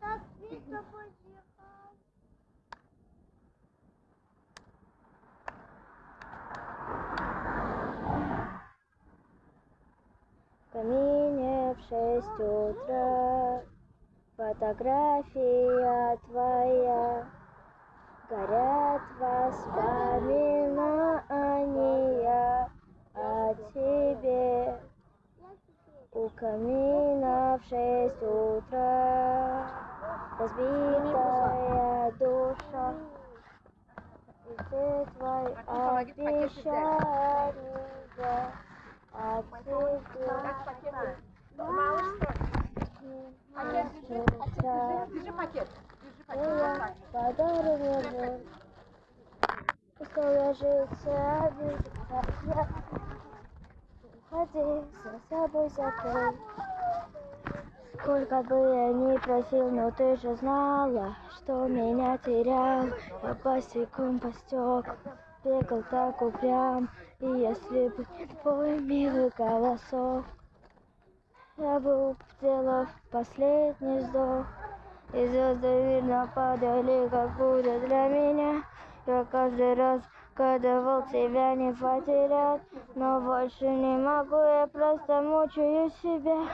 В камине в 6 утра фотография твоя, горят воспоминания о тебе. У камина в 6 утра разбитая душа, и ты твой обещания от тебя. Держи пакет. Подарок мне, пускай ложится обидно, уходи, за собой закрой. Сколько бы я ни просил, но ты же знала, что меня терял. Я босиком по стеклам бегал так упрям, и если бы не твой милый голосок, я бы сделал последний вздох. И звезды видно падали, как буря для меня. Я каждый раз гадывал тебя не потерять, но больше не могу, я просто мучаю себя.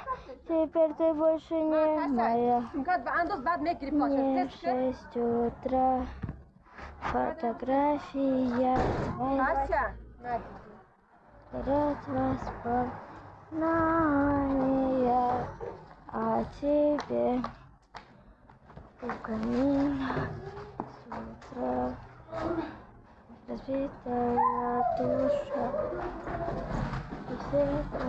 Теперь ты больше не моя. Мне в 6 утра фотография твоя, горят воспоминания о тебе. У камина с утра разбитая душа, и все это